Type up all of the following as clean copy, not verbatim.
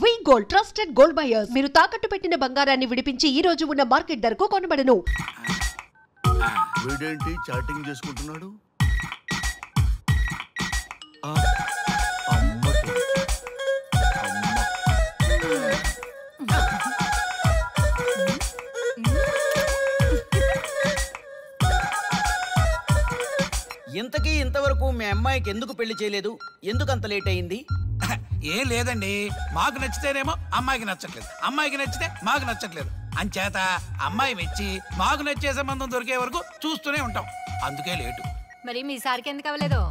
వి gold trusted gold buyers. మీరు తాకట్టు పెట్టిన బంగారాన్ని విడిపించి ఈ రోజు ఉన్న మార్కెట్ ధరకు కొనబడను. వీడేంటి చాటింగ్ చేసుకుంటున్నాడు? ఇంతకీ ఇంతవరకు మీ అమ్మాయికి ఎందుకు పెళ్లి చేయలేదు? ఎందుకు అంత లేట్ అయింది? ఏం లేదండి, మాకు నచ్చితేనేమో అమ్మాయికి నచ్చట్లేదు, అమ్మాయికి నచ్చితే మాకు నచ్చట్లేదు. అంచేత అమ్మాయి మెచ్చి మాకు నచ్చే సంబంధం దొరికే వరకు చూస్తూనే ఉంటాం. అందుకే లేటు. మరి మీ సార్కి ఎందుకు అవ్వలేదు?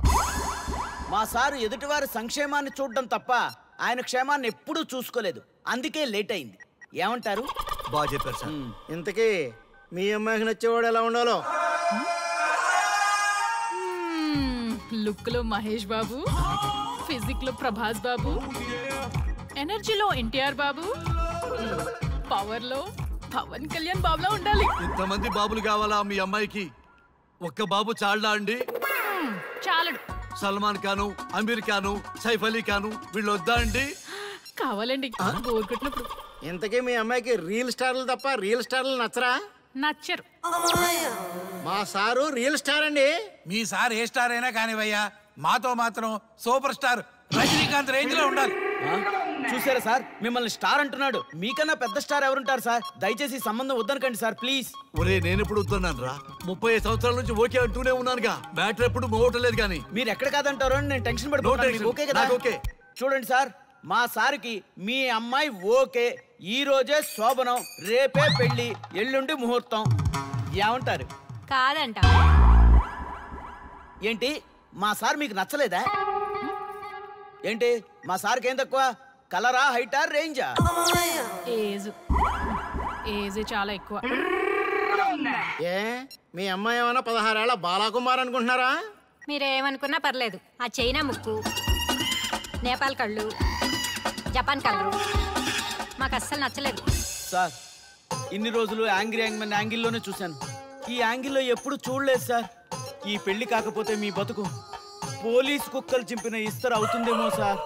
మా సారు ఎదుటివారి సంక్షేమాన్ని చూడడం తప్ప ఆయన క్షేమాన్ని ఎప్పుడూ చూసుకోలేదు. అందుకే లేట్ అయింది. ఏమంటారు? బాగా చెప్పారు సార్. ఇంతకీ మీ అమ్మాయికి నచ్చేవాడు ఎలా ఉండాలో? లుక్ లో మహేష్ బాబు, ఫిజిక్ లో ప్రభాస్ బాబు, ఎనర్జీలో ఎన్టీఆర్ బాబు, పవర్ లో పవన్ కళ్యాణ్ బాబులా ఉండాలి. ఇంతమంది బాబులు కావాలా మీ అమ్మాయికి? ఒక్క బాబు చాలడా అండి? చాలడు. సల్మాన్ ఖాను, అమీర్ ఖాను, సైఫ్ అలీ ఖాను వీళ్ళు వద్దా అండి? కావాలండి బోర్ కొట్టినప్పుడు. ఇంతకీ మీ అమ్మాయికి రియల్ స్టార్లు తప్ప రియల్ స్టార్లు నచ్చరా? నచ్చరు. మా సారు రియల్ స్టార్ అండి. మీ సార్ ఏ స్టార్ అయినా కానివయ్యా, మాతో మాత్రం సూపర్ స్టార్ రజనీకాంత్ రేంజ్ లో ఉండాలి. చూసారా సార్, మిమ్మల్ని స్టార్ అంటున్నాడు. మీకన్నా పెద్ద స్టార్ ఎవరుంటారు సార్? దయచేసి సంబంధం వద్దనకండి సార్, ప్లీజ్. ఒరే నేను ఎప్పుడు వస్తున్నాను రా? 30 సంవత్సరాల నుంచి ఓకే అంటూనే ఉన్నానుగా. బ్యాటర్ ఎప్పుడు మోగటలేదు కానీ. మీరు ఎక్కడ కాదంటారో అని నేను టెన్షన్ పడిపోతున్నాను. ఓకే కదా? ఓకే. చూడండి సార్, మా సార్కి మీ అమ్మాయి ఓకే. ఈ రోజే శోభనం, రేపే పెళ్లి, ఎల్లుండి ముహూర్తం. ఏమంటారు? కాదంట. ఏంటి, మా సార్ మీకు నచ్చలేదా ఏంటి? మా సార్కి ఏం తక్కువ? కలరా, హైటా, రేంజా? ఏజ్ చాలా ఎక్కువ. ఏ మీ అమ్మాయి ఏమైనా 16 ఏళ్ల బాలాకుమార్ అనుకుంటున్నారా? మీరేమనుకున్నా పర్లేదు. ఆ చైనా ముక్కు, నేపాల్ కళ్ళు, జపాన్ కళ్ళు మాకు అస్సలు నచ్చలేదు. సార్, ఇన్ని రోజులు యాంగ్రీ యాంగ్మెన్ యాంగిల్లోనే చూశాను. ఈ యాంగిల్లో ఎప్పుడు చూడలేదు సార్. ఈ పెళ్లి కాకపోతే మీ బతుకు పోలీస్ కుక్కలు చింపిన ఇస్తరు అవుతుందేమో సార్.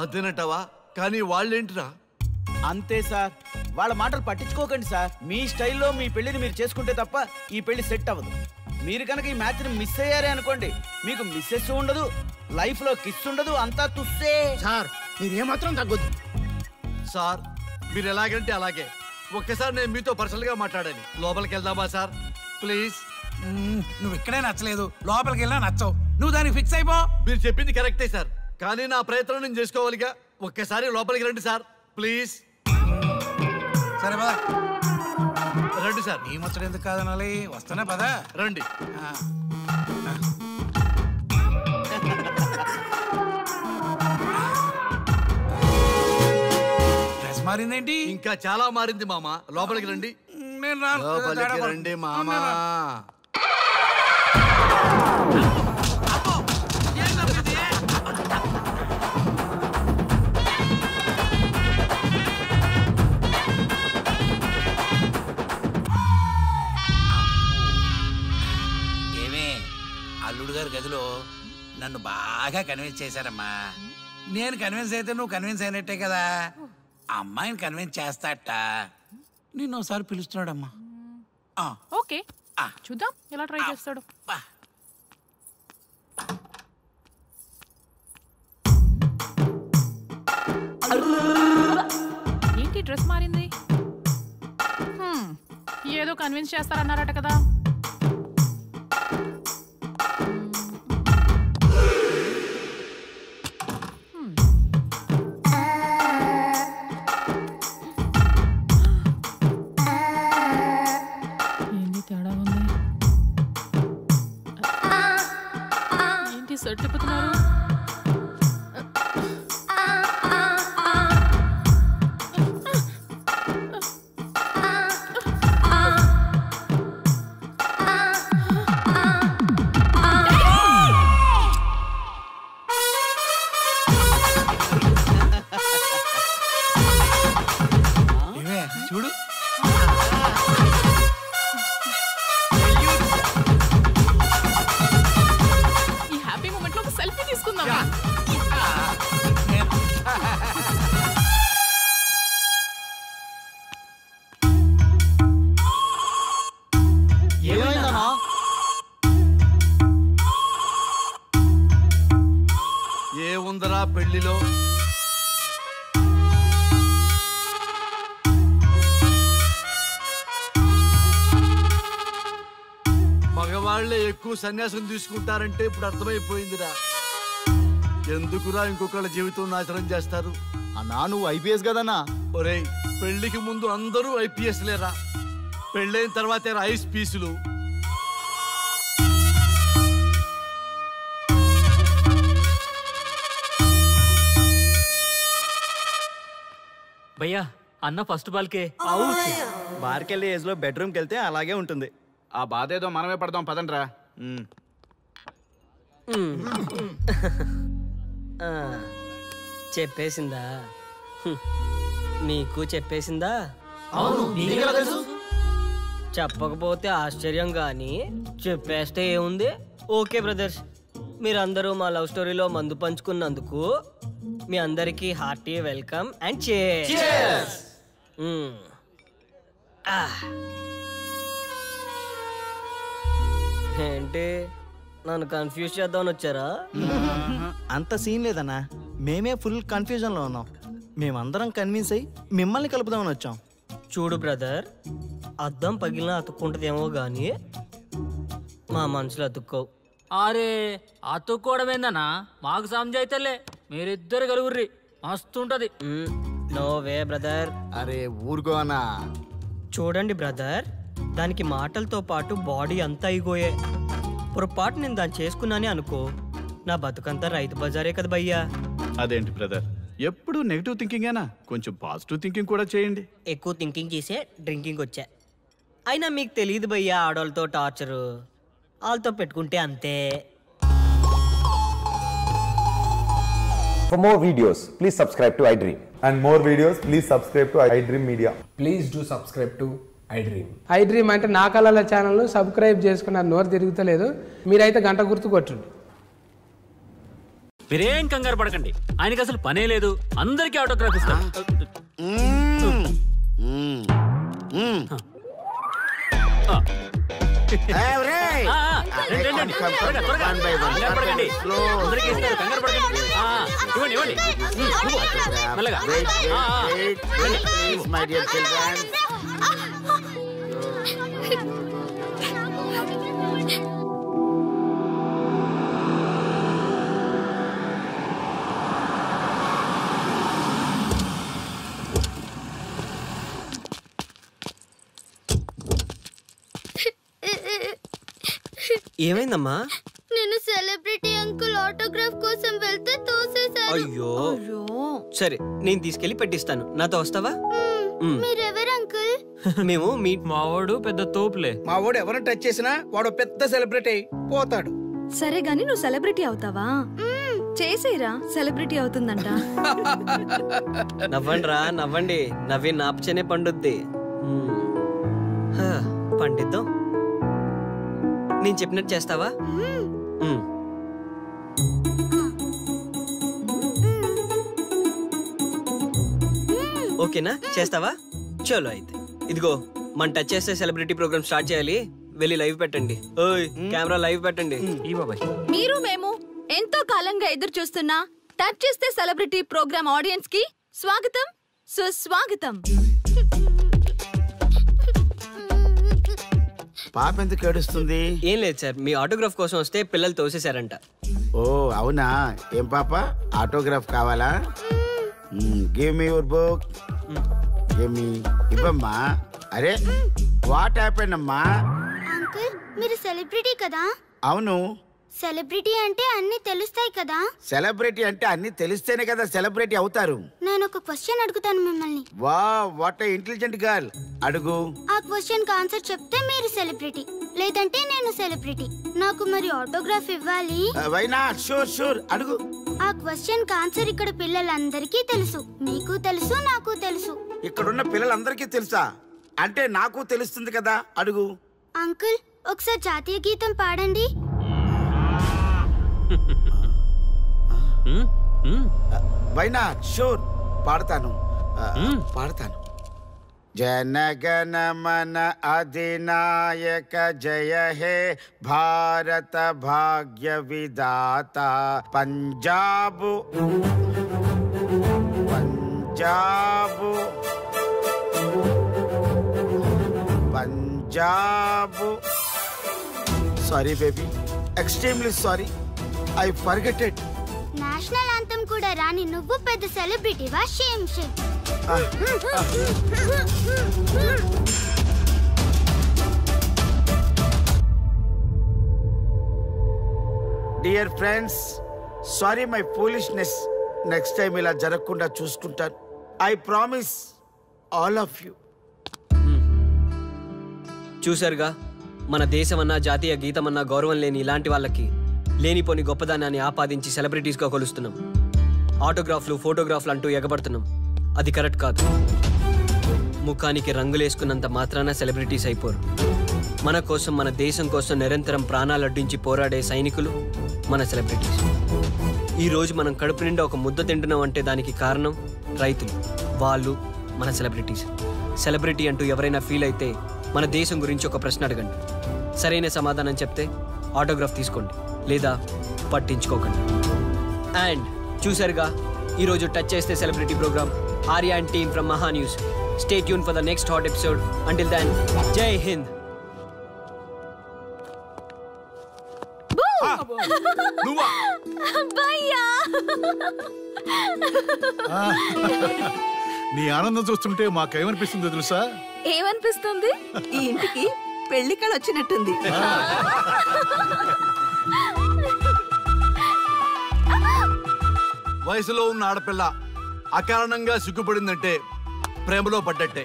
అదేనటవా? కానీ వాళ్ళేంటిరా? అంతే సార్, వాళ్ళ మాటలు పట్టించుకోకండి సార్. మీ స్టైల్లో మీ పెళ్లిని మీరు చేసుకుంటే తప్ప ఈ పెళ్లి సెట్ అవ్వదు. మీరు కనుక ఈ మ్యాచ్ని మిస్ అయ్యారే అనుకోండి, మీకు మిస్సెస్ ఉండదు, లైఫ్ లో కిస్ ఉండదు, అంతా తుస్సే. సార్ మీరు ఏమాత్రం తగ్గొద్దు. సార్ మీరు ఎలాగంటే అలాగే. ఒక్కసారి నేను మీతో పర్సనల్ గా మాట్లాడాలి. లోపలికి వెళ్దామా సార్? ప్లీజ్. నువ్వు ఇక్కడే నచ్చలేదు, లోపలికి వెళ్ళినా నచ్చవు. నువ్వు దానికి ఫిక్స్ అయిపో. మీరు చెప్పింది కరెక్టే సార్, కానీ నా ప్రయత్నం నేను చేసుకోవాలిగా. ఒక్కసారి లోపలికి రండి సార్, ప్లీజ్. సరే పదా రండి సార్. నీ ముచ్చట ఎందుకు కాదనాలి? వస్తానే పదా, రండి. డ్రెస్ మారిందేంటి? ఇంకా చాలా మారింది మామ. లోపలికి రండి. నేను రాను. లోపలికి రండి మామ. అల్లుడు గారి గదిలో నన్ను బాగా కన్విన్స్ చేశారమ్మా. నేను కన్విన్స్ అయితే నువ్వు కన్విన్స్ అయినట్టే కదా. అమ్మాయిని కన్విన్స్ చేస్తాట. నిన్ను ఒకసారి పిలుస్తున్నాడమ్మా. ఓకే, చూద్దాం ఎలా ట్రై చేస్తాడు. ఏంటి డ్రెస్ మారింది? ఏదో కన్విన్స్ చేస్తారన్నారట కదా. తిప్పుతున్నారు. పెళ్లిలో మగవాళ్లే ఎక్కువ సన్యాసం తీసుకుంటారంటే ఇప్పుడు అర్థమైపోయిందిరా. ఎందుకురా ఇంకొకళ్ళ జీవితం నాశనం చేస్తారు? అన్నా నువ్వు ఐపీఎస్ కదన్నా. ఒరేయ్, పెళ్లికి ముందు అందరూ ఐపీఎస్ లేరా, పెళ్ళైన తర్వాతే ఐస్ పీసులు. భయ్యా అన్న ఫస్ట్ బాల్కే బార్కెళ్ళే ఏజ్ లో బెడ్రూమ్కి వెళ్తే అలాగే ఉంటుంది. ఆ బాధ ఏదో మనమే పడదాం పదండ్రా. చెప్పేసిందా? నీకు చెప్పేసిందా? చెప్పకపోతే ఆశ్చర్యం గాని చెప్పేస్తే ఏముంది? ఓకే బ్రదర్స్, మీరందరూ మా లవ్ స్టోరీలో మందు పంచుకున్నందుకు మీ అందరికీ హార్టీ వెల్కమ్ అండ్ cheers. ఏంటి నన్ను కన్ఫ్యూజ్ చేద్దామని వచ్చారా? అంత సీన్ లేదన్నా, మేమే ఫుల్ కన్ఫ్యూజన్ లో ఉన్నాం. మేమందరం కన్విన్స్ అయ్యి మిమ్మల్ని కలుపుదామని వచ్చాం. చూడు బ్రదర్, అద్దం పగిలిన అతుక్కుంటదేమో గాని మా మనసులో అతుక్కోవు. అరే అతుక్కోవడమేందన్నా, మాకు సంజాయితేలే, మీరిద్దరు కలుగుర్రి మస్తుంటది. No way brother. అరే ఊరుకో అన్నా. చూడండి బ్రదర్, దానికి మాటలతో పాటు బాడీ అంతా అయిపోయే. పొరపాటు నేను దాన్ని చేసుకున్నానే అనుకో, నా బతుకంతా రైతు బజారే కదా భయ్యా. అదేంటి బ్రదర్, ఎప్పుడు నెగిటివ్ థింకింగేనా? కొంచెం పాజిటివ్ థింకింగ్ కూడా చేయండి. ఎక్కువ థింకింగ్ చేసే డ్రింకింగ్ వచ్చా. అయినా మీకు తెలియదు భయ్యా ఆడవాళ్ళతో టార్చరు, వాళ్ళతో పెట్టుకుంటే అంతే. For more videos, please subscribe to iDream. And more videos, please subscribe to iDream Media. Please do subscribe to iDream. iDream అంటే నా కళల ఛానల్ను సబ్స్క్రైబ్ చేసుకున్న నోరు తిరుగుతలేదు, మీరైతే గంట గుర్తు కొట్టండి. మీరేం కంగారు పడకండి, ఆయనకి అసలు పనే లేదు, అందరికీ ఆటోగ్రాఫ్ ఇస్తారు. ఏమైందమ్మా? నేను సెలబ్రిటీ అంకుల్ ఆటోగ్రాఫ్ కోసం వెళ్తే తోసేశారు. అయ్యో, సరే నేను తీసుకెళ్లి పెట్టిస్తాను, నాతో వస్తావా? మీరెవరు అంకుల్? మేము మీ మావాడు పెద్ద తోపులే. మావాడు ఎవరిని టచ్ చేసినా వాడు పెద్ద సెలబ్రిటీ పోతాడు. సరే గాని నువ్వు సెలబ్రిటీ అవుతావా? చేసేరా, సెలబ్రిటీ అవుతుందంట. నవ్వండి రా నవ్వండి, నవ్వి నాపచనే పండుద్ది. పండిద్దాం. నేను చెప్పినట్టు చేస్తావా? ఓకేనా, చేస్తావా? చలో అయితే ఇదిగో, మన టచ్ చేస్తే సెలబ్రిటీ ప్రోగ్రామ్ స్టార్ట్ చేయాలి. వెళ్ళి లైవ్ పెట్టండి. ఓయ్ కెమెరా లైవ్ పెట్టండి. మీరు మేము ఎంతో కాలంగా ఎదురు చూస్తున్న టచ్ చేస్తే సెలబ్రిటీ ప్రోగ్రామ్ ఆడియన్స్ కి స్వాగతం, సుస్వాగతం. పాప ఎందుకు ఏడుస్తుంది? ఏం లేదు సార్, మీ ఆటోగ్రాఫ్ కోసం వస్తే పిల్లలు తోసేశారంట. ఓ అవునా? ఏం పాప, ఆటోగ్రాఫ్ కావాలా? Give me your book. Give me. ఇవ్వమ్మా. అరే వాట్ హ్యాపెండ్ అమ్మా? అంకుల్ మీరు సెలబ్రిటీ కదా? అవును. సెలబ్రిటీ అంటే అన్ని తెలుస్తాయి కదా? సెలబ్రిటీ అంటే అన్ని తెలిస్తేనే కదా సెలబ్రిటీ అవుతారు. నేను ఒక క్వశ్చన్ అడుగుతాను మిమ్మల్ని. Wow, what a intelligent girl. అడుగు. ఆ క్వశ్చన్ కి ఆన్సర్ చెప్తే మీరు సెలబ్రిటీ, లేదంటే నేను సెలబ్రిటీ. నాకు మరి ఆటోగ్రాఫ్ ఇవ్వాలి. Why not? షూర్ షూర్, అడుగు. ఆ క్వశ్చన్ కి ఆన్సర్ ఇక్కడ పిల్లలందరికీ తెలుసు, మీకు తెలుసు, నాకు తెలుసు. ఇక్కడున్న పిల్లలందరికీ తెలుసా? అంటే నాకు తెలుస్తుంది కదా. అడుగు. అంకుల్ ఒకసారి జాతీయ గీతం పాడండి. Why not? షూర్, పాడతాను పాడతాను. జనగణ మన అధినాయక జయ హే భారత భాగ్య విధాత Punjab Punjab sorry baby, extremely sorry, I forget it. National anthem కూడా రాని నువ్వు పెద్ద సెలబ్రిటీవా? Shame shame. Dear friends, sorry my foolishness. Next time ఇలా జరగకుండా చూసుకుంటాను. I promise all of you. చూశారుగా, మన దేశమన్నా జాతీయ గీతమన్నా గౌరవం లేని ఇలాంటి వాళ్ళకి లేనిపోని గొప్పదానాన్ని ఆపాదించి సెలబ్రిటీస్గా కొలుస్తున్నాం. ఆటోగ్రాఫ్లు, ఫోటోగ్రాఫ్లు అంటూ ఎగబడుతున్నాం. అది కరెక్ట్ కాదు. ముఖానికి రంగులేసుకున్నంత మాత్రాన సెలబ్రిటీస్ అయిపోరు. మన కోసం, మన దేశం కోసం నిరంతరం ప్రాణాలు అడ్డించి పోరాడే సైనికులు మన సెలబ్రిటీస్. ఈరోజు మనం కడుపు నిండా ఒక ముద్ద తింటున్నాం అంటే దానికి కారణం రైతులు. వాళ్ళు మన సెలబ్రిటీస్. సెలబ్రిటీ అంటూ ఎవరైనా ఫీల్ అయితే మన దేశం గురించి ఒక ప్రశ్న అడగండి. సరైన సమాధానం చెప్తే ఆటోగ్రాఫ్ తీసుకోండి, లేదా పట్టించుకోకండి. అండ్ చూసారుగా, ఈరోజు టచ్ చేస్తే celebrity programme. Arya and team from Maha News. Stay tune for the next hot episode. Until then, జై హింద్. నీ ఆనందం చూస్తుంటే మాకేమనిపిస్తుందో తెలుసా? ఏమనిపిస్తుంది? ఈ ఇంటికి పెళ్లి కళ వచ్చినట్టుంది. వయసులో ఉన్న ఆడపిల్ల అకారణంగా సిగ్గుపడిందంటే ప్రేమలో పడ్డట్టే.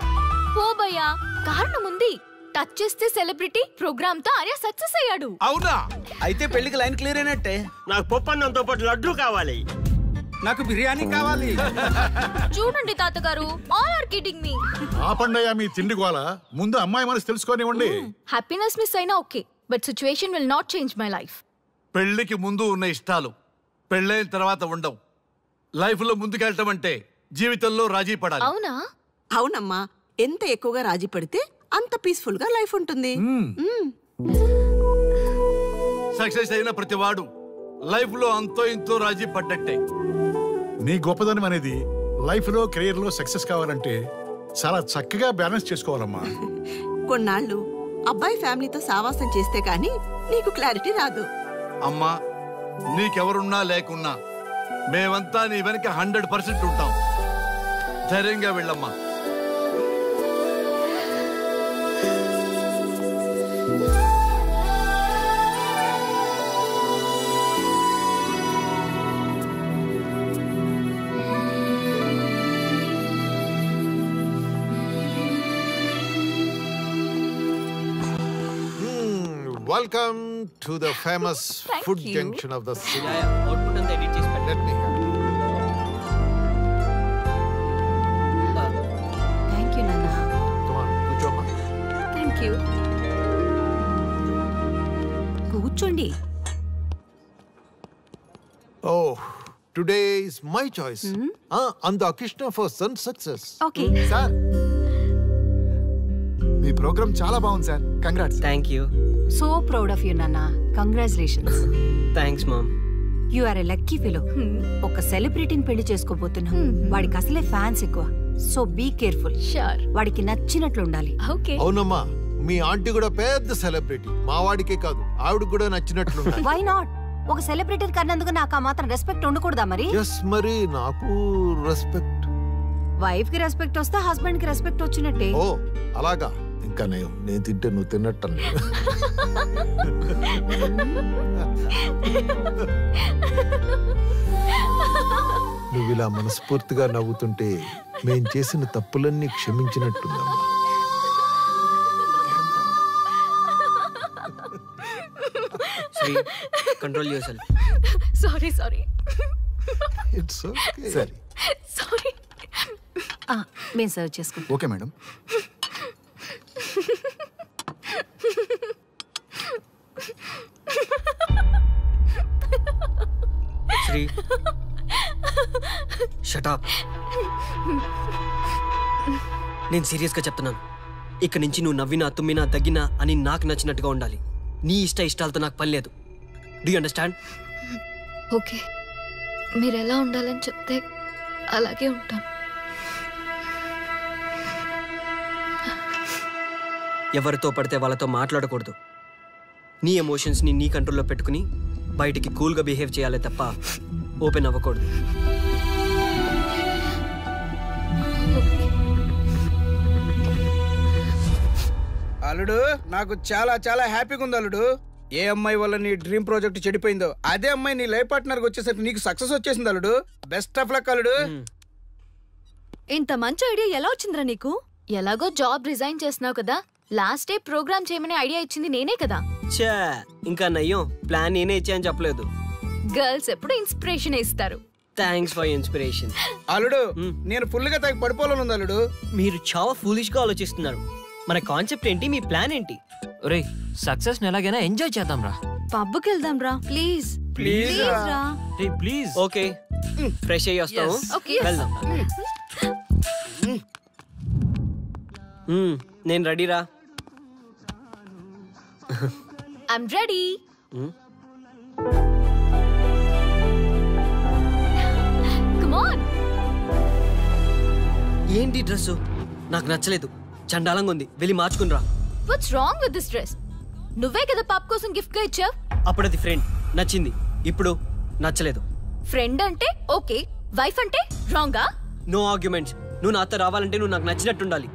ఓ భయ్యా, కారణం ఉంది. టచ్ చేస్తే సెలబ్రిటీ ప్రోగ్రామ్ తో ఆర్య సక్సెస్ అయ్యాడు. అవునా? అయితే పెళ్లికి లైన్ క్లియర్ అయినట్టే. నాకు పప్పన్నంతో పాటు లడ్డు కావాలి. నాకు బిర్యానీ కావాలి. చూడండి తాతగారు, ఆల్ ఆర్ కిడింగ్ మీ. ఆపండయ్యా మీ తిండి గోల. ముందు అమ్మాయి మనసు తెలుసుకోనివ్వండి. హ్యాపీనెస్ మిస్ అయినా okay, but situation will not change my life. పెళ్లికి ముందు ఉన్న ఇష్టాలు పెళ్ళైన తర్వాత ఉండవు. లైఫ్ లో ముందుకెళ్ళటం అంటే జీవితంలో రాజీ పడాలి. అవునా? అవునమ్మా, ఎంత ఎక్కువగా రాజీ పడితే అంత పీస్ఫుల్ గా లైఫ్ ఉంటుంది. సక్సెస్ అయిన ప్రతివాడు లైఫ్ లో అంతో ఇంతో రాజీ పడ్డట్టే. నీ గొప్పదనం అనేది లైఫ్ లో, కెరీర్ లో సక్సెస్ కావాలంటే చాలా చక్కగా బ్యాలెన్స్ చేసుకోవాలమ్మా. కొన్నాళ్ళు అబ్బాయి ఫ్యామిలీతో సావాసం చేస్తే కానీ నీకు క్లారిటీ రాదు. అమ్మా, నీకెవరున్నా లేకున్నా మేమంతా నీ వెనక 100% ఉంటాం. ధైర్యంగా వెళ్ళమ్మా. Welcome to the famous food junction of the city. Output and edit చేసి పెట్టండి. Let me help you. Thank you నాన్న. Come on, కూర్చోమ్మా. Thank you. కూర్చోండి. Oh, today is my choice. Andakishna for son success. Okay. Sir. మీ programme చాలా బాగుంది sir. Congrats. Thank you. So proud of you నాన్న. Congratulations. Thanks mom. You are a lucky fellow. ఒక సెలబ్రిటీని పెళ్లి చేసుకోబోతున్నాం. వాడికి అసలే ఫ్యాన్స్ ఎక్కువ. So be careful. వాడికి నచ్చినట్లు ఉండాలి. ఓకే. అవునమ్మా, మీ ఆంటీ కూడా పెద్ద సెలబ్రిటీ. మా వాడికే కాదు, ఆవిడ కూడా నచ్చినట్లు. Why not? ఒక సెలబ్రిటీ కన్నందుకు నాకు ఆ మాత్రం రెస్పెక్ట్ ఉండకూడదా మరి? ఎస్, మరి నాకు రెస్పెక్ట్. వైఫ్ కి రెస్పెక్ట్ వస్తే హస్బెండ్ కి రెస్పెక్ట్ వచ్చినట్టే. ఓ అలాగా? ఇంకా నేను తింటే నువ్వు తిన్నట్టు. నువ్వు ఇలా మనస్ఫూర్తిగా నవ్వుతుంటే మేం చేసిన తప్పులన్నీ క్షమించినట్టుందమ్మా. Control yourself. Sorry. It's okay. సరే. సారీ. మేము సర్వ్ చేసుకుంటాం. Okay madam. Sri, shut up. నేను సీరియస్గా చెప్తున్నాను. ఇక నుంచి నువ్వు నవ్వినా, తుమ్మినా, దగ్గినా అని నాకు నచ్చినట్టుగా ఉండాలి. నీ ఇష్టాలతో నాకు పని లేదు. Do you understand? ఓకే, మీరు ఎలా ఉండాలని చెప్తే అలాగే ఉంటాను. ఎవరితో పడితే వాళ్ళతో మాట్లాడకూడదు. నీ ఎమోషన్స్ని నీ కంట్రోల్లో పెట్టుకుని బయటికి కూల్గా బిహేవ్ చేయాలి తప్ప ఓపెన్ అవ్వకూడదు. అల్లుడు నాకు చాలా చాలా హ్యాపీగా ఉంది అల్లుడు. ఏ అమ్మాయి వల్ల నీ డ్రీమ్ ప్రాజెక్ట్ చెడిపోయిందో అదే అమ్మాయి నీ లైఫ్ పార్ట్నర్కి వచ్చేసరికి నీకు సక్సెస్ వచ్చేసింది అల్లుడు. బెస్ట్ ఆఫ్ లక్ అల్లుడు. ఇంత మంచి ఐడియా ఎలా వచ్చిందిరా నీకు? ఎలాగో జాబ్ రిజైన్ చేస్తున్నావు కదా, లాస్ట్ డే ప్రోగ్రామ్ చేయమని ఐడియా ఇచ్చింది నేనే కదా. చా ఇంకా నయ్యం, ప్లాన్ నేనే ఇచ్చాయని చెప్పలేదు. గర్ల్స్ ఎప్పుడు ఇన్స్పిరేషన్ ఇస్తారు. Thanks for inspiration. అల్లుడు నేను ఫుల్ గా తగ్గ పడిపోవాలని ఉంది అల్లుడు. మీరు చాలా ఫూలిష్ గా ఆలోచిస్తున్నారు. మన కాన్సెప్ట్ ఏంటి, మీ ప్లాన్ ఏంటి? ఒరే సక్సెస్ ని ఎలాగైనా ఎంజాయ్ చేద్దాం రా. పబ్కి వెళ్దాం రా ప్లీజ్. ప్లీజ్ రా. ప్లీజ్. ఓకే ఫ్రెష్ అయ్యి వస్తాము. వెళ్దాం. నేను రెడీ రా. I'm ready. Come on. ఏంటి డ్రెస్? నాకు నచ్చలేదు, చండాలంగా ఉంది. వెళ్ళి మార్చుకుని రా. What's wrong with this dress? నువ్వే కదా పాప్ కోసం గిఫ్ట్ గా ఇచ్చావు. అప్పుడు అది ఫ్రెండ్, నచ్చింది. ఇప్పుడు నచ్చలేదు. ఫ్రెండ్ అంటే ఓకే, వైఫ్ అంటే రాంగా? No arguments. నువ్వు నాతో రావాలంటే నువ్వు నాకు నచ్చినట్టు ఉండాలి.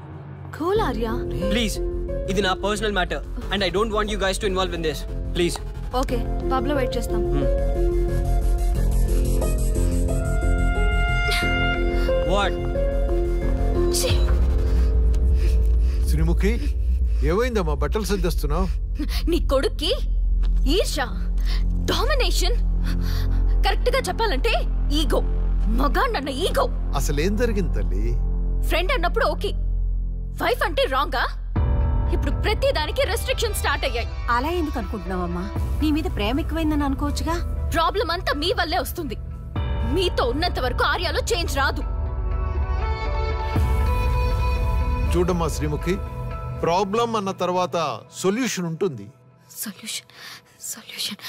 కూల్ ఆర్యా. ప్లీజ్, ఇది నా personal matter and I don't want you guys to involve in this. Please. Okay pub లో వెయిట్ చేస్తాం. వాట్? శ్రీముఖి ఏమైందమ్మా బట్టలు సర్దేస్తున్నావు? నీ కొడుక్కి ఈర్ష, డామినేషన్, కరెక్ట్ గా చెప్పాలంటే ఈగో. మగాండన్న ఈగో. అసలేం జరిగింది తల్లి? ఫ్రెండ్ అన్నప్పుడు ఓకే, వైఫ్ అంటే రాంగా? ఇప్పుడు ప్రతి దానికి రెస్ట్రిక్షన్ స్టార్ట్ అయ్యాయి. అలా ఎందుకు అనుకుంటున్నావమ్మా? నీ మీద ప్రేమ ఎక్కువైందని అనుకోవచ్చుగా. ప్రాబ్లం అంతా మీ వల్లే వస్తుంది. మీతో ఉన్నంత వరకు ఆర్యాలో చేంజ్ రాదు. చూడమ్మా శ్రీముఖి, ప్రాబ్లం అన్న తర్వాత సొల్యూషన్ ఉంటుంది. సొల్యూషన్ సొల్యూషన్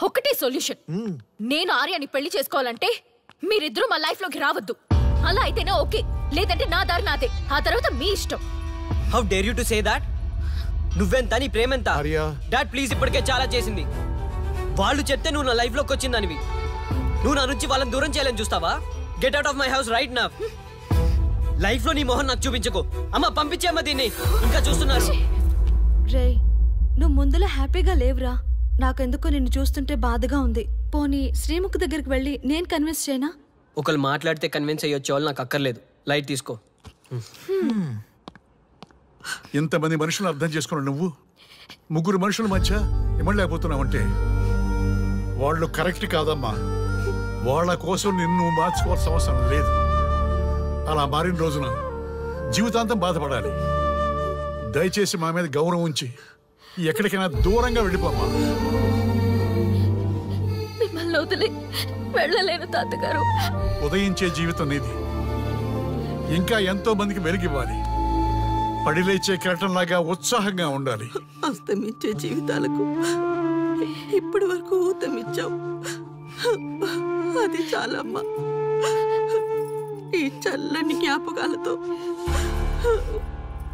ఒకటే సొల్యూషన్. నేను ఆర్యాని పెళ్లి చేసుకోవాలంటే మీరిద్దరూ మా లైఫ్ లోకి రావద్దు. అలా అయితేనే ఓకే, లేదంటే నా దారి నాదే. ఆ తర్వాత మీ ఇష్టం. How dare you to say that? నువ్వెంత, నీ ప్రేమెంత? డాడ్ ప్లీజ్, ఇప్పటికే చాలా చేసింది. వాళ్ళు చెప్తే నువ్వు నా లైఫ్ లోకి వచ్చిందానివి. నువ్వు నా నుంచి వాళ్ళని దూరం చేయాలని చూస్తావా? Get out of my house right now. Life లో నీ మొహం నాకు చూపించకు. అమ్మ పంపించేమ్మా దీన్ని, ఇంకా చూస్తున్నారు. రే నువ్వు ముందులో హ్యాపీగా లేవురా. నాకెందుకో నిన్ను చూస్తుంటే బాధగా ఉంది. పోనీ శ్రీముఖి దగ్గరికి వెళ్ళి నేను కన్విన్స్ చేయనా? ఒకళ్ళు మాట్లాడితే కన్విన్స్ అయ్యొచ్చే వాళ్ళు నాకు అక్కర్లేదు. లైట్ తీసుకో. ఇంతమంది మనుషులు అర్థం చేసుకున్నావు నువ్వు. ముగ్గురు మనుషుల మధ్య ఇమ్మలేకపోతున్నావంటే వాళ్ళు కరెక్ట్ కాదమ్మా. వాళ్ళ కోసం నిన్ను మార్చుకోవాల్సిన అవసరం లేదు. అలా మారిన రోజున జీవితాంతం బాధపడాలి. దయచేసి మా మీద గౌరవం ఉంచి ఎక్కడికైనా దూరంగా వెళ్ళిపోమ్మా. మిమ్మల్ని వదిలి వెళ్ళలేను తాతగారు. ఉదయించే జీవితం నీది. ఇంకా ఎంతో మందికి వెలుగివ్వాలి. పడిలేచే కెరటంలాగా ఉత్సాహంగా ఉండాలి. అస్తమించే జీవితాలకు ఇప్పటి వరకు ఊతమిచ్చావు. అది చాలమ్మా. ఈ చల్లని జ్ఞాపకాలతో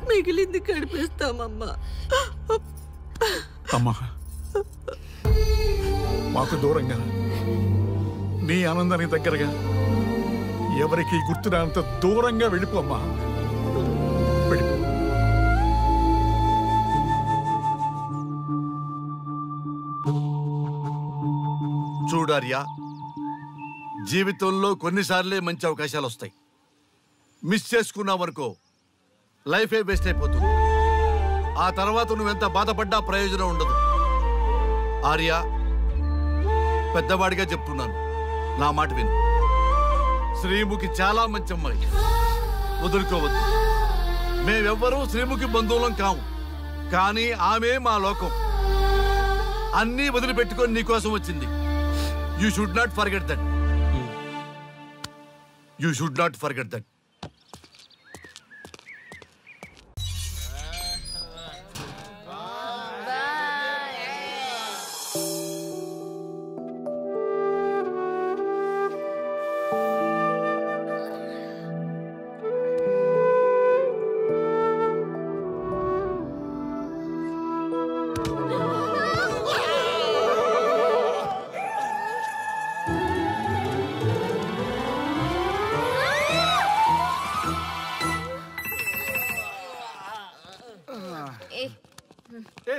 మిగిలింది గడిపేస్తామమ్మా. అమ్మా, మాకు దూరంగా నీ ఆనందానికి దగ్గరగా ఎవరికి గుర్తురానంత దూరంగా వెళ్ళిపోమ్మా. వెళ్ళిపో. చూడార్యా, జీవితంలో కొన్నిసార్లే మంచి అవకాశాలు వస్తాయి. మిస్ చేసుకున్నావనుకో లైఫే వేస్ట్ అయిపోతుంది. ఆ తర్వాత నువ్వెంత బాధపడ్డా ప్రయోజనం ఉండదు. ఆర్య, పెద్దవాడిగా చెప్తున్నాను, నా మాట విను. శ్రీముఖి చాలా మంచి అమ్మాయి, వదులుకోవద్దు. మేమెవ్వరూ శ్రీముఖి బంధువులం కాము, కానీ ఆమె మా లోకం. అన్నీ వదిలిపెట్టుకొని నీకోసం వచ్చింది. You should not forget that. You should not forget that.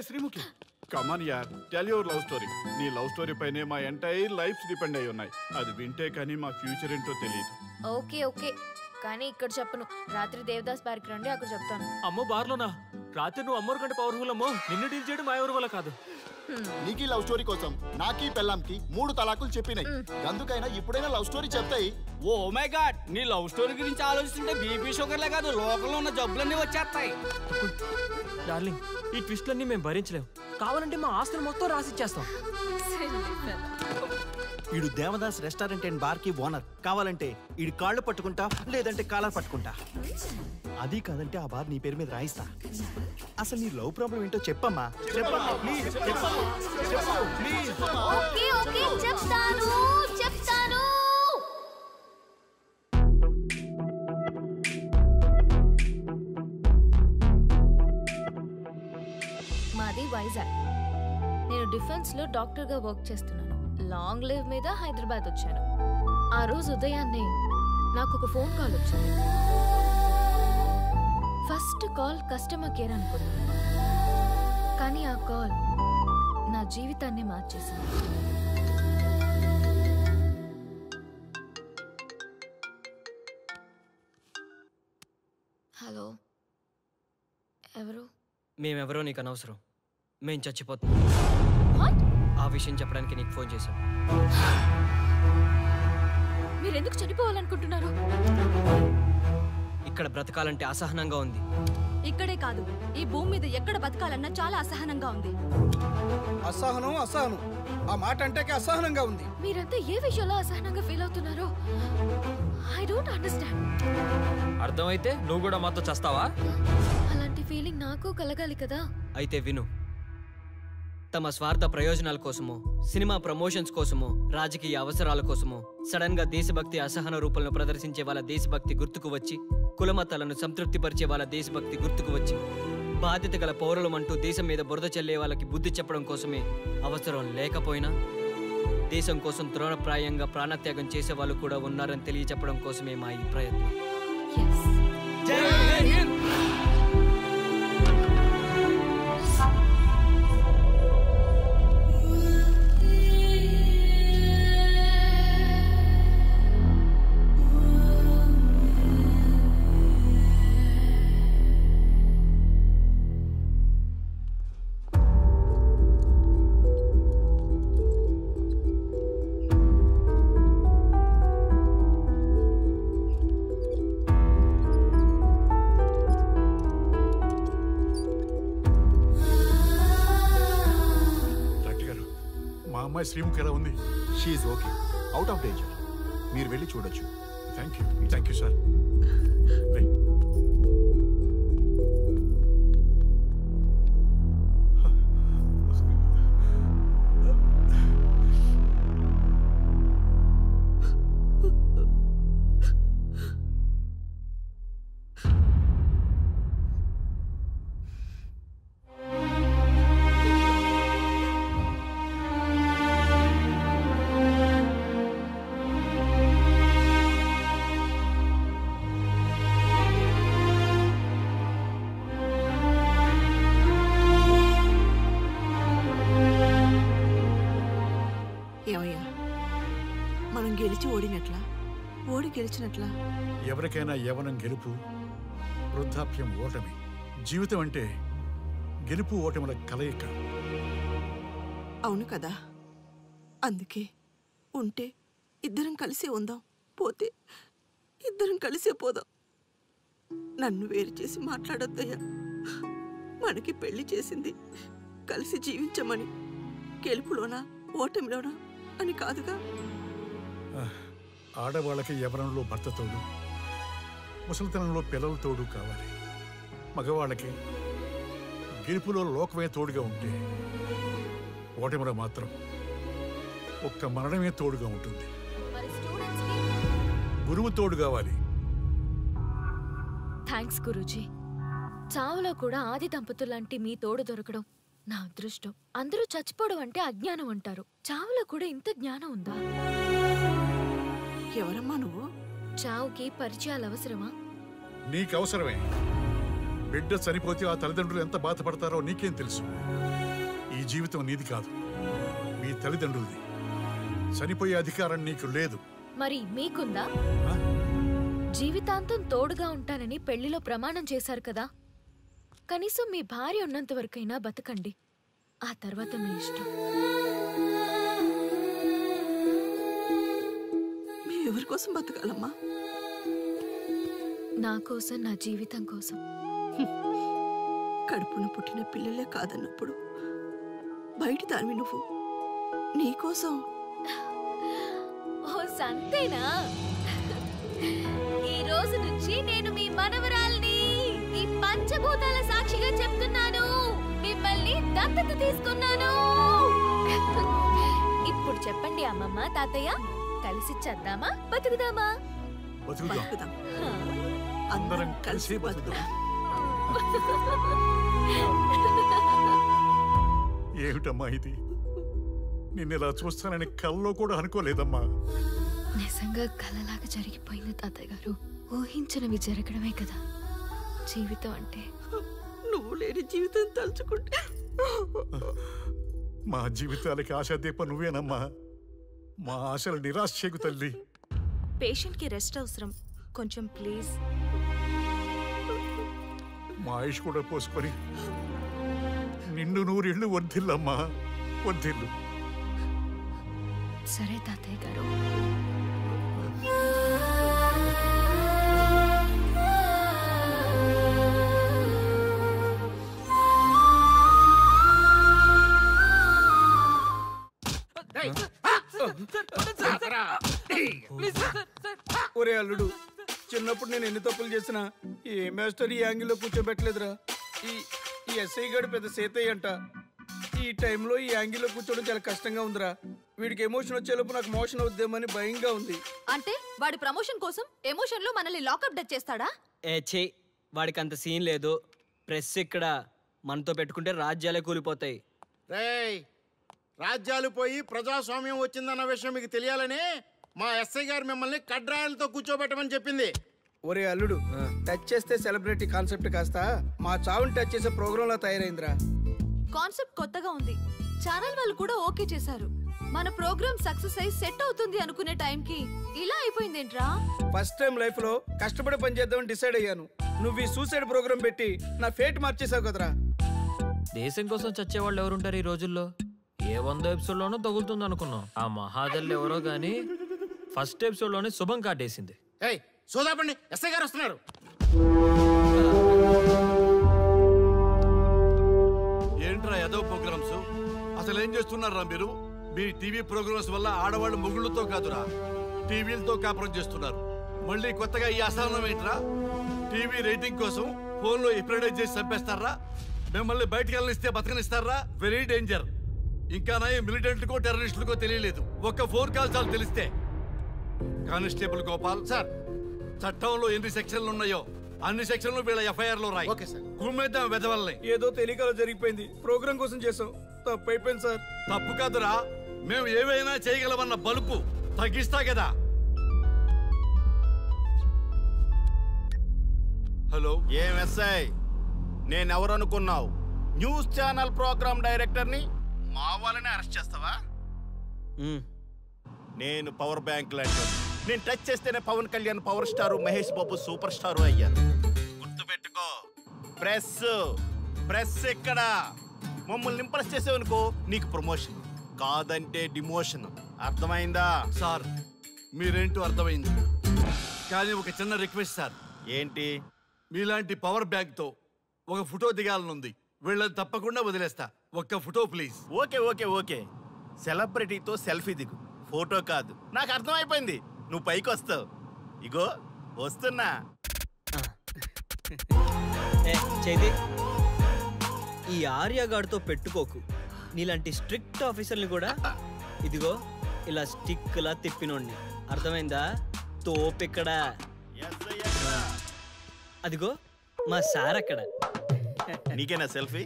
Sreemukhi కమాన్ యార్ టెల్ యువర్ లవ్ స్టోరీ. నీ లవ్ స్టోరీ పైనే మా ఎంటైర్ లైఫ్ డిపెండ్ అయి ఉన్నాయి. అది వింటే కానీ మా ఫ్యూచర్ ఏంటో తెలియదు. ఓకే ఓకే, కానీ ఇక్కడ చెప్పను. రాత్రి దేవదాస్ బార్కి రండి, అక్కడ చెప్తాను. అమ్మో బార్లోనా? రాత్రి నువ్వు అమ్మోరు కంటే పవర్ఫుల్ అమ్మో. నిన్ను డీల్ చేయడం మా ఎవరి వల్ల కాదు. నీకీ లవ్ స్టోరీ కోసం నాకీ పెళ్ళాంకి 3 తలాకులు చెప్పినాయి. అందుకైనా ఇప్పుడైనా లవ్ స్టోరీ చెప్తాయి. ఓ మై గాడ్, నీ లవ్ స్టోరీ గురించి ఆలోచిస్తుంటే బీపీ షుగర్లే కాదు లోకంలో ఉన్న జబ్బులన్నీ వచ్చేస్తాయి. డార్లింగ్, ఈ ట్విస్ట్లన్నీ మేము భరించలేం. కావాలంటే మా ఆస్తులు మొత్తం రాసిచ్చేస్తాం. ఈడు దేవదాస్ రెస్టారెంట్ అండ్ బార్ కి ఓనర్. కావాలంటే ఈడు కాళ్ళు పట్టుకుంటా, లేదంటే కాలర్ పట్టుకుంటా. అది కాదంటే ఆ బార్ నీ పేరు మీద రాయిస్తా. అసలు నీ లవ్ ప్రాబ్లం ఏంటో చెప్పమ్మా. చెప్పమ్మా ప్లీజ్, ప్లీజ్. ఓకే ఓకే, చెప్తాను. మాది వైజాగ్. నేను డిఫెన్స్ లో డాక్టర్ గా వర్క్ చేస్తున్నాను. లాంగ్ లీవ్ మీద హైదరాబాద్ వచ్చాను. ఆ రోజు ఉదయాన్నే నాకు ఒక ఫోన్ కాల్ వచ్చింది. ఫస్ట్ కాల్ కస్టమర్ కేర్ అనుకున్నాను, కానీ ఆ కాల్ నా జీవితాన్ని మార్చేసింది. హలో, ఎవరు? మేమెవరో నీకు అనవసరం. మేం చచ్చిపోతాం. ఆ విషయం చెప్పడానికి నీకు ఫోన్ చేశాం. మీరెందుకు చనిపోవాలనుకుంటున్నారు? ఇక్కడ బ్రతకాలంటే అసహనంగా ఉంది. ఇక్కడే కాదు, ఈ భూమి మీద ఎక్కడ బతకాలన్నా చాలా అసహనంగా ఉంది. అసహనం ఆ మాట అంటే అసహనంగా ఉంది. మీరంతా ఏ విషయంలో అసహనంగా ఫీల్ అవుతున్నారో ఐ డోంట్ అండర్స్టాండ్. అర్థమైతే నువ్వు కూడా మాతో చస్తావా? అలాంటి ఫీలింగ్ నాకు కలగాలి కదా. అయితే విను. తమ స్వార్థ ప్రయోజనాల కోసమో, సినిమా ప్రమోషన్స్ కోసమో, రాజకీయ అవసరాల కోసమో సడన్ గా దేశభక్తి అసహన రూపంలో ప్రదర్శించే వాళ్ళ దేశభక్తి గుర్తుకు వచ్చి, కులమతాలను సంతృప్తిపరిచే వాళ్ళ దేశభక్తి గుర్తుకు వచ్చి, బాధ్యత గల పౌరులమంటూ దేశం మీద బురద చల్లే వాళ్ళకి బుద్ధి చెప్పడం కోసమే, అవసరం లేకపోయినా దేశం కోసం ద్రోణప్రాయంగా ప్రాణత్యాగం చేసే వాళ్ళు కూడా ఉన్నారని తెలియచెప్పడం కోసమే మా ఈ ప్రయత్నం. శ్రీముఖి ఎలా ఉంది? She okay, out of danger. మీరు వెళ్ళి చూడొచ్చు. Thank you sir. మనం గెలిచి ఓడినట్లా, ఓడి గెలిచినట్లా. ఎవరికైనా యవ్వనం గెలుపు, వృద్ధాప్యం ఓటమి. జీవితం అంటే గెలుపు ఓటముల కలయిక. అవును కదా, అందుకే ఉంటే ఇద్దరం కలిసే ఉందాం, పోతే ఇద్దరం కలిసే పోదాం. నన్ను వేరు చేసి మాట్లాడొద్దయ్యా. మనకి పెళ్లి చేసింది కలిసి జీవించమని, గెలుపులోనా ఓటమిలోనా అని కాదుగా. ఆడవాళ్ళకి యవ్వనంలో భర్త తోడు, ముసలితనంలో పిల్లల తోడు కావాలి. మగవాళ్ళకి గెలుపులో లోకమే తోడుగా ఉంటే, ఓటమిలో మాత్రం ఒక్క మరణమే తోడుగా ఉంటుంది. గురువు తోడు కావాలి. థ్యాంక్స్ గురూజీ. చావులో కూడా ఆది దంపతులాంటి మీ తోడు దొరకడం నా అదృష్టం. అందరూ చచ్చిపోవడం అంటే అజ్ఞానం అంటారు, చావులో కూడా ఇంత జ్ఞానం ఉందా? ఎవరమ్మా నువ్వు? చావుకి పరిచయాలు అవసరమా? నీకు అవసరమే. బిడ్డ చనిపోతే ఆ తల్లిదండ్రులు ఎంత బాధపడతారో నీకేం తెలుసు. ఈ జీవితం నీది కాదు, మీ తల్లిదండ్రులది. చనిపోయే అధికారం నీకు లేదు. మరి మీకుందా? జీవితాంతం తోడుగా ఉంటానని పెళ్లిలో ప్రమాణం చేశారు కదా, కనీసం మీ భార్య ఉన్నంత వరకైనా బతకండి. ఆ తర్వాత మీ ఇష్టం. ఎవరి కోసం బతకాలమ్మా? నా కోసం, నా జీవితం కోసం. కడుపున పుట్టిన పిల్లలే కాదన్నప్పుడు బయట దానివి నువ్వు నీకోసం. ఓ సంతేనా? ఈ రోజు నుంచి నేను మీ మనవరాల్ని. ఈ పంచభూతాల సాక్షిగా చెప్తున్నాను, మిమ్మల్ని దత్తత తీసుకున్నాను. ఇప్పుడు చెప్పండి అమ్మమ్మ, తాతయ్య, కలిసి చద్దామా బతుకుదామా? బతుకుదాం. అందరం కలిసి బతుకుదాం. ఏమిటమ్మా ఇది? నిన్నెలా చూస్తానని కల్లో కూడా అనుకోలేదమ్మా. నిజంగా కలలాగా జరిగిపోయింది తాతయ్య గారు. ఊహించినవి జరగడమే కదా జీవితం అంటే. నువ్వు లేని జీవితం తలుచుకుంటే మా జీవితాలకి ఆశాదీప నువ్వేనమ్మా. మా ఆశలు నిరాశ చేయకు తల్లి. పేషెంట్ కి రెస్ట్ అవసరం, కొంచెం ప్లీజ్. మా ఆయుష్ కూడా పోసుకొని నిండు 100 ఏళ్ళు వర్ధిల్లమ్మా, వర్ధిల్లు. సరే తాతయ్య గారు. ఒరే అల్లుడు, చిన్నప్పుడు నేను ఎన్ని తప్పులు చేసినా ఏ మాస్టర్ ఈ యాంగిల్లో కూర్చోబెట్టలేదురా. ఈ ఎస్ఐ గడు పెద్ద సేతయ్య అంట. ఈ టైంలో ఈ యాంగిల్లో కూర్చోవడం చాలా కష్టంగా ఉందిరా. వీడికి ఎమోషన్ వచ్చేలోపు నాకు మోషన్ అవుద్దేమని భయంగా ఉంది. అంటే వాడి ప్రమోషన్ కోసం ఎమోషన్ లో మనల్ని లాకప్ డెత్ చేస్తాడా? ఛీ, వాడికి అంత సీన్ లేదు. ప్రెస్ ఇక్కడ మనతో పెట్టుకుంటే రాజ్యాలే కూలిపోతాయి. రేయ్, రాజ్యాలు పోయి ప్రజాస్వామ్యం వచ్చిందన్న విషయం మీకు తెలియాలని మా ఎస్ఐ గారు మిమ్మల్ని కడ్రాయలతో కూర్చోబెట్టమని చెప్పింది. ఒరే అల్లుడు, టచ్ చేస్తే సెలబ్రిటీ కాన్సెప్ట్ కాస్త మా చావుని టచ్ చేసే ప్రోగ్రామ్ లా తయారైందిరా. కాన్సెప్ట్ కొత్తగా ఉంది, ఛానల్ వాళ్ళు కూడా ఓకే చేశారు. మన ప్రోగ్రామ్ సక్సెస్ అయి సెట్ అవుతుంది అనుకునే టైంకి ఇలా అయిపోయిందేంట్రా? ఫస్ట్ టైం లైఫ్ లో కష్టపడి పని చేద్దామని డిసైడ్ అయ్యాను. నువ్వు ఈ సూసైడ్ ప్రోగ్రామ్ పెట్టి నా ఫేట్ మార్చేసావు కదరా. దేశం కోసం చచ్చేవాళ్ళు ఎవరుంటారు ఈ రోజుల్లో? ఏ 100 ఎపిసోడ్లోనో తగులుతుంది అనుకున్నాం. ఆ మహాదల్ ఎవరో గానీ ఫస్ట్ ఎపిసోడ్లోనే శుభం కాటేసింది. సోదాపండి, ఎస్ఐ గారు వస్తున్నారు. ఏంట్రా ఏదో ప్రోగ్రామ్స్? అసలు ఏం చేస్తున్నారా మీరు? మీ టీవీ ప్రోగ్రామ్స్ వల్ల ఆడవాళ్ళు మొగుళ్ళతో కాదురా, టీవీలతో కాపురం చేస్తున్నారు. మళ్ళీ కొత్తగా ఈ అసహనం ఏంట్రా? టీవీ రేటింగ్ కోసం ఫోన్లో ఎప్రిడైజ్ చేసి చంపేస్తారా? మిమ్మల్ని బయటకు వెళ్ళనిస్తే బతకనిస్తారా? Very danger. ఇంకా నయం మిలిటెంట్లకో టెర్రరిస్టులకో తెలియలేదు, ఒక్క ఫోన్ కాల్ చాలు తెలిస్తే. కానిస్టేబుల్ గోపాల్ సార్, చట్టంలో ఎన్ని సెక్షన్లు ఉన్నాయో అన్ని సెక్షన్లు వీళ్ళ ఎఫ్ఐఆర్ లో రాయి. కుమ్మేద్దాం వెదవల్ని. ఏదో తెలియకలో జరిగిపోయింది, ప్రోగ్రామ్ కోసం చేసాం, తప్పు అయిపోయింది సార్. తప్పు కాదురా, మేము ఏవైనా చేయగలమన్న బలుపు తగ్గిస్తా కదా. హలో, ఏం ఎస్ఐ, నేనెవరు అనుకున్నావు? న్యూస్ ఛానల్ ప్రోగ్రామ్ డైరెక్టర్ని. మా వాళ్ళని అరెస్ట్ చేస్తావా? నేను పవర్ బ్యాంక్ లాంటి, నేను టచ్ చేస్తేనే Pawan Kalyan power star, Mahesh Babu super star అయ్యాను. గుర్తుపెట్టుకో, ప్రెస్ ఇక్కడ మమ్మల్ని ఇంప్రెస్ చేసేవనుకో నీకు ప్రమోషన్, కాదంటే డిమోషన్. అర్థమైందా? సార్ మీరేంటో అర్థమైంది, కానీ ఒక చిన్న రిక్వెస్ట్ సార్. ఏంటి? మీలాంటి పవర్ బ్యాంక్ తో ఒక ఫోటో దిగాలనుంది. వీళ్ళని తప్పకుండా వదిలేస్తా, ఒక్క ఫోటో ప్లీజ్. ఓకే, సెలబ్రిటీతో సెల్ఫీ దిగు, ఫోటో కాదు. నాకు అర్థమైపోయింది, నువ్వు పైకి వస్తావు. ఇగో వస్తున్నా. చైతి, ఈ ఆర్యగాడితో పెట్టుకోకు. నీలాంటి స్ట్రిక్ట్ ఆఫీసర్ని కూడా ఇదిగో ఇలా స్టిక్ లా తిప్పినోడిని. అర్థమైందా? తోపిక్కడ. అదిగో మా సార్ అక్కడ. నీకేనా సెల్ఫీ?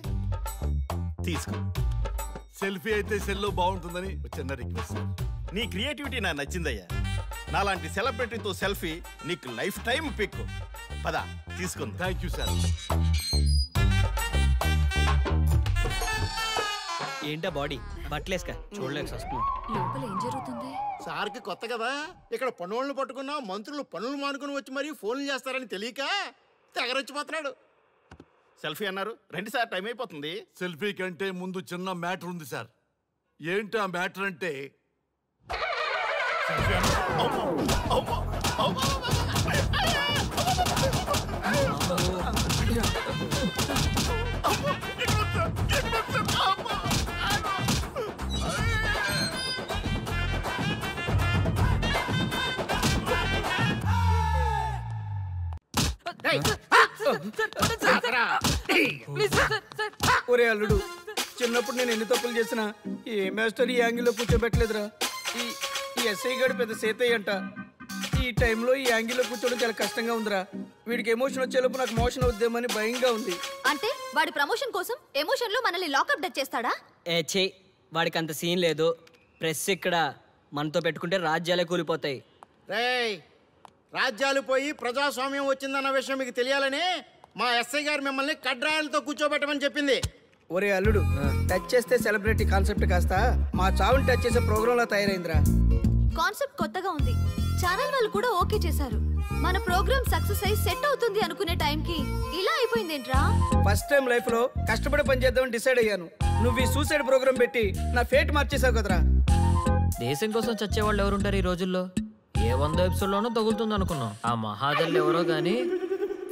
తీసుకో. సెల్ఫీ అయితే సెల్లో బాగుంటుందని చిన్న రిక్వెస్ట్. నీ క్రియేటివిటీ నాకు నచ్చిందయ్యా. నాలాంటి సెలబ్రిటీతో సెల్ఫీ నీకు లైఫ్ టైం పిక్. పద తీసుకుంది. Thank you sir. ఏంటా బాడీ బట్టలేసుక చూడలేక వస్తున్నాం. లోపల ఏం జరుగుతుంది? సార్కి కొత్త కదా, ఇక్కడ పనులను పట్టుకున్నా మంత్రులు పనులు మానుకుని వచ్చి మరీ ఫోన్లు చేస్తారని తెలియక తెగరొచ్చిపోతున్నాడు. సెల్ఫీ అన్నారు, రండి సార్, టైం అయిపోతుంది. సెల్ఫీ కంటే ముందు చిన్న మ్యాటర్ ఉంది సార్. ఏంటి ఆ మ్యాటర్ అంటే ఒరే అల్లుడు, చిన్నప్పుడు నేను ఎన్ని తప్పులు చేసినా ఏ మాస్టర్ ఈ యాంగిల్లో కూర్చోబెట్టలేదురా. ఈ ఎస్ఐ గడు పెద్ద సేతయ్య అంట. ఈ టైంలో ఈ యాంగిల్లో కూర్చోవడం చాలా కష్టంగా ఉందిరా. వీడికి ఎమోషన్ వచ్చేలోపు నాకు మోషన్ అవుద్దేమని భయంగా ఉంది. అంటే వాడి ప్రమోషన్ కోసం ఎమోషన్ లో మనల్ని లాకప్ డచ్ చేస్తాడా? ఛీ, వాడికి అంత సీన్ లేదు. ప్రెస్ ఇక్కడ మనతో పెట్టుకుంటే రాజ్యాలే కూలిపోతాయి. రేయ్, రాజ్యాలు పోయి ప్రజాస్వామ్యం వచ్చిందన్న విషయం మీకు తెలియాలని మా ఎస్ఐ గారు మిమ్మల్ని కడ్రాయలతో కూర్చోబెట్టమని చెప్పింది. ఒరే అల్లుడు, టచ్ చేస్తే సెలబ్రిటీ కాన్సెప్ట్ కాస్త మా చావుని టచ్ చేసే ప్రోగ్రామ్ లా తయారైందిరా. కాన్సెప్ట్ కొత్తగా ఉంది. ఛానల్ వాళ్ళు కూడా ఓకే చేశారు. మన ప్రోగ్రామ్ సక్సెస్ అయి సెట్ అవుతుంది అనుకునే టైంకి ఇలా అయిపోయిందేంట్రా? ఫస్ట్ టైం లైఫ్ లో కష్టపడి పని చేద్దామని డిసైడ్ అయ్యాను. నువ్వు ఈ సూసైడ్ ప్రోగ్రామ్ పెట్టి నా ఫేట్ మార్చేసావు కదరా. దేశం కోసం చచ్చేవాళ్ళు ఎవరుంటారు ఈ రోజుల్లో? ఏ 100 ఎపిసోడ్లోనో తగులుతుంది అనుకున్నాం. ఆ మహాదల్ ఎవరో గానీ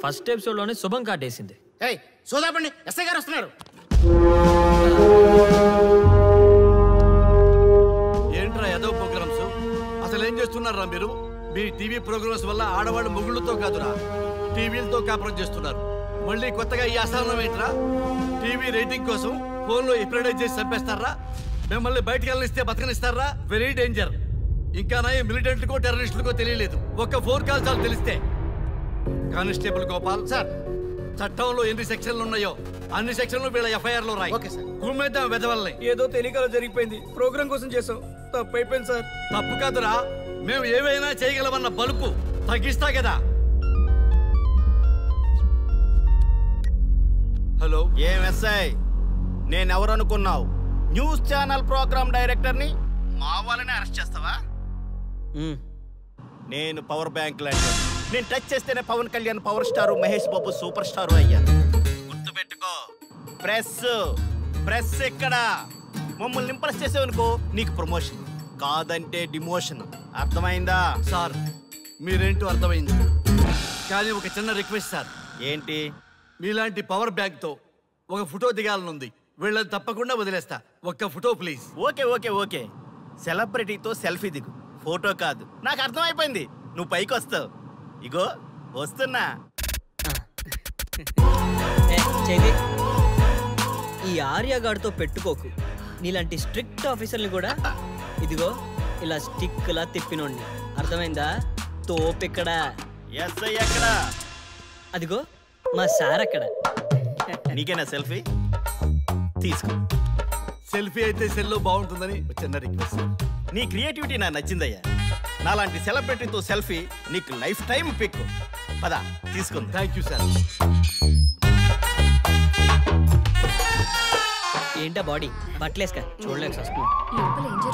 ఫస్ట్ ఎపిసోడ్లోనే శుభం కాటేసింది. ఏయ్ సోదాపండి, ఎస్ఐ గారు వస్తున్నారు. ఏంట్రా ఏదో ప్రోగ్రామ్స్? అసలు ఏం చేస్తున్నారా మీరు? మీ టీవీ ప్రోగ్రామ్స్ వల్ల ఆడవాళ్ళు మొగుళ్ళతో కాదురా టీవీలతో కాపురం చేస్తున్నారు. మళ్ళీ కొత్తగా ఈ అసహనం ఏంట్రా? టీవీ రేటింగ్ కోసం ఫోన్లో ఎప్రిడైజ్ చేసి చంపేస్తారా? మిమ్మల్ని బయటకు వెళ్ళనిస్తే బతకనిస్తారా? Very danger. ఇంకా నయం మిలిటెంట్లకో టెర్రరిస్టులకో తెలియలేదు. ఒక్క ఫోన్ కాల్ చాలు తెలిస్తే. కానిస్టేబుల్ గోపాల్ సార్, చట్టంలో ఎన్ని సెక్షన్లు ఉన్నాయో అన్ని సెక్షన్లు వీళ్ళ ఎఫ్ఐఆర్ లో రాయి. కుమ్మేద్దాం వెదవల్ని. ఏదో తెలియకలో జరిగిపోయింది. ప్రోగ్రామ్ కోసం చేసాం, తప్పు అయిపోయింది సార్. తప్పు కాదురా, మేము ఏవైనా చేయగలమన్న బలుపు తగ్గిస్తా కదా. హలో, ఏం ఎస్ఐ, నేనెవరు అనుకున్నావు? న్యూస్ ఛానల్ ప్రోగ్రామ్ డైరెక్టర్ని. మా వాళ్ళని అరెస్ట్ చేస్తావా? నేను పవర్ బ్యాంక్ లాంటి. నేను టచ్ చేస్తేనే Pawan Kalyan power star, Mahesh Babu super star అయ్యాను. గుర్తుపెట్టుకో, ప్రెస్ ఇక్కడ మమ్మల్ని ఇంప్రెస్ చేసేవనుకో నీకు ప్రమోషన్, కాదంటే డిమోషన్. అర్థమైందా? సార్ మీరేంటో అర్థమైంది, కానీ ఒక చిన్న రిక్వెస్ట్ సార్. ఏంటి? మీలాంటి పవర్ బ్యాంక్ తో ఒక ఫోటో దిగాలనుంది. వీళ్ళని తప్పకుండా వదిలేస్తా. ఒక్క ఫోటో ప్లీజ్. ఓకే. సెలబ్రిటీతో సెల్ఫీ దిగు, ఫోటో కాదు. నాకు అర్థమైపోయింది, నువ్వు పైకి వస్తావు. ఇగో వస్తున్నా. ఈ ఆర్యగాడితో పెట్టుకోకు. నీలాంటి స్ట్రిక్ట్ ఆఫీసర్ని కూడా ఇదిగో ఇలా స్టిక్లా తిప్పినోండి. అర్థమైందా? తోపెక్కడ, ఎస్ఐ ఎక్కడ? అదిగో మా సార్ అక్కడ. నీకేనా సెల్ఫీ? తీసుకో. సెల్ఫీ అయితే సెల్లో బాగుంటుందని చిన్న రిక్వెస్ట్. నీ క్రియేటివిటీ నాకు నచ్చిందయ్యా. నాలాంటి సెలబ్రిటీతో సెల్ఫీ నీకు లైఫ్ టైం పిక్. పద తీసుకుంది. Thank you sir. ఏంటా బాడీ బట్టలేసుక చూడలేక వస్తున్నాం.